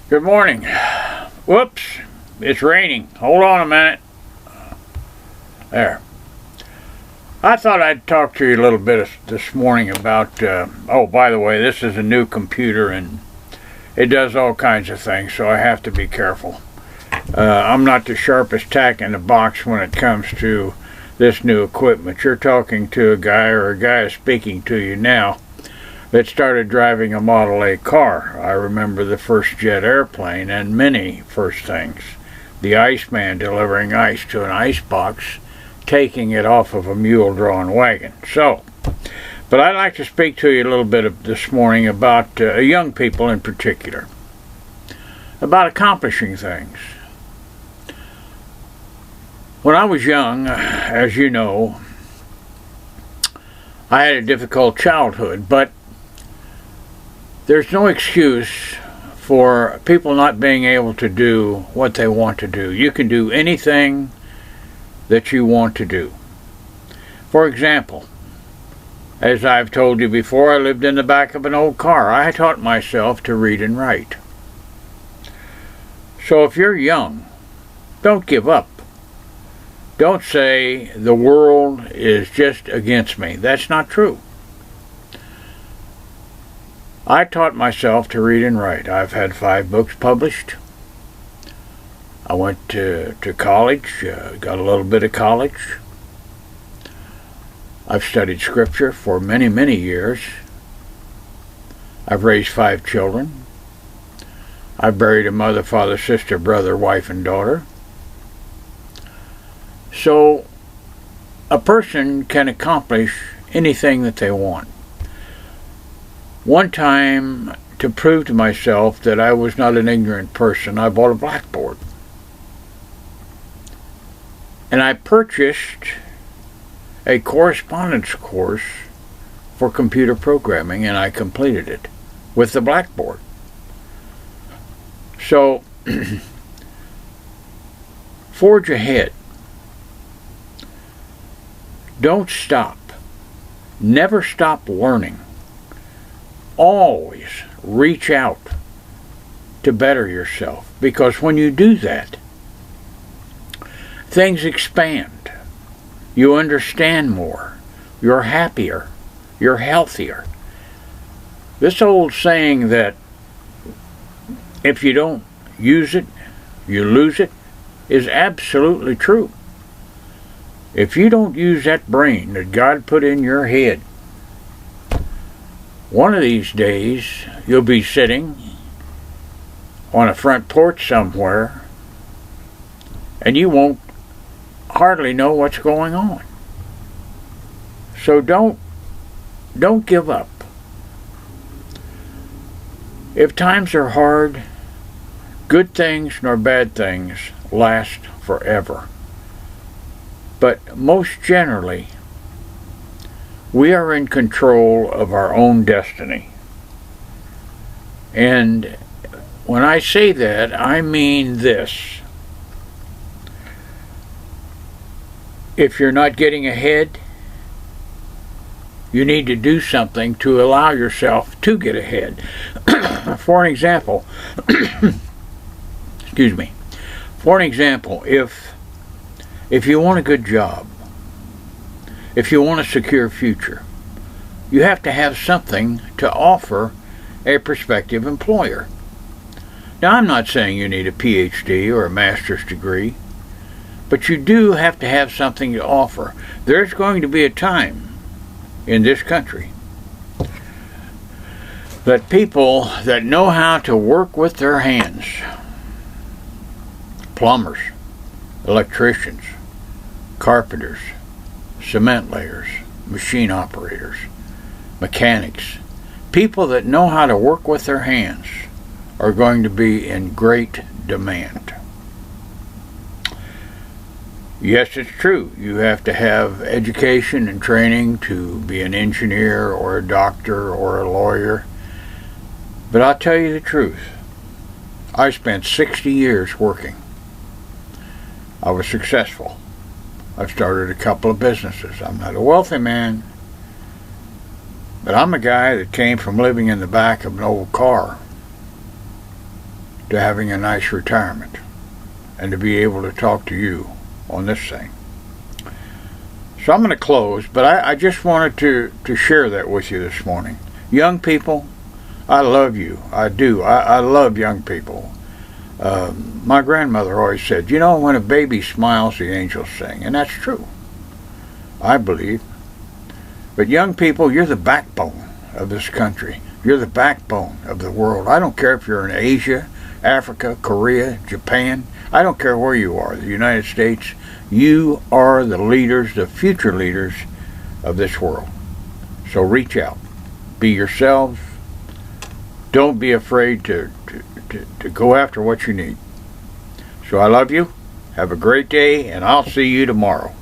Good morning. Whoops, it's raining. Hold on a minute. There. I thought I'd talk to you a little bit this morning about, oh, by the way, this is a new computer and it does all kinds of things, so I have to be careful. I'm not the sharpest tack in the box when it comes to this new equipment. You're talking to a guy, or a guy is speaking to you now, that started driving a Model A car. I remember the first jet airplane and many first things. The Iceman delivering ice to an ice box, taking it off of a mule-drawn wagon. But I'd like to speak to you a little bit this morning about young people in particular, about accomplishing things. When I was young, as you know, I had a difficult childhood, but there's no excuse for people not being able to do what they want to do. You can do anything that you want to do. For example, as I've told you before, I lived in the back of an old car. I taught myself to read and write. So if you're young, don't give up. Don't say the world is just against me. That's not true. I taught myself to read and write. I've had 5 books published. I went to college, got a little bit of college. I've studied scripture for many, many years. I've raised 5 children. I've buried a mother, father, sister, brother, wife, and daughter. So a person can accomplish anything that they want. One time, to prove to myself that I was not an ignorant person, I bought a blackboard. And I purchased a correspondence course for computer programming, and I completed it with the blackboard. So, forge ahead. Don't stop. Never stop learning. Always reach out to better yourself, because when you do that, things expand. You understand more. You're happier. You're healthier. This old saying that if you don't use it, you lose it, is absolutely true. If you don't use that brain that God put in your head, one of these days you'll be sitting on a front porch somewhere and you won't hardly know what's going on. So don't give up. If times are hard, good things nor bad things last forever. But most generally, we are in control of our own destiny. And when I say that, I mean this. If you're not getting ahead, you need to do something to allow yourself to get ahead. For an example, excuse me. For an example, if you want a good job, if you want a secure future, you have to have something to offer a prospective employer. Now, I'm not saying you need a PhD or a master's degree, but you do have to have something to offer. There's going to be a time in this country that people that know how to work with their hands, plumbers, electricians, carpenters, cement layers, machine operators, mechanics, people that know how to work with their hands are going to be in great demand. Yes, it's true. You have to have education and training to be an engineer or a doctor or a lawyer. But I'll tell you the truth. I spent 60 years working. I was successful. I've started a couple of businesses. I'm not a wealthy man, but I'm a guy that came from living in the back of an old car to having a nice retirement and to be able to talk to you on this thing. So I'm going to close, but I just wanted to share that with you this morning. Young people, I love you. I do. I love young people. My grandmother always said, you know, when a baby smiles, the angels sing. And that's true, I believe. But young people, you're the backbone of this country. You're the backbone of the world. I don't care if you're in Asia, Africa, Korea, Japan. I don't care where you are, the United States. You are the leaders, the future leaders of this world. So reach out. Be yourselves. Don't be afraid to go after what you need. So I love you. Have a great day, and I'll see you tomorrow.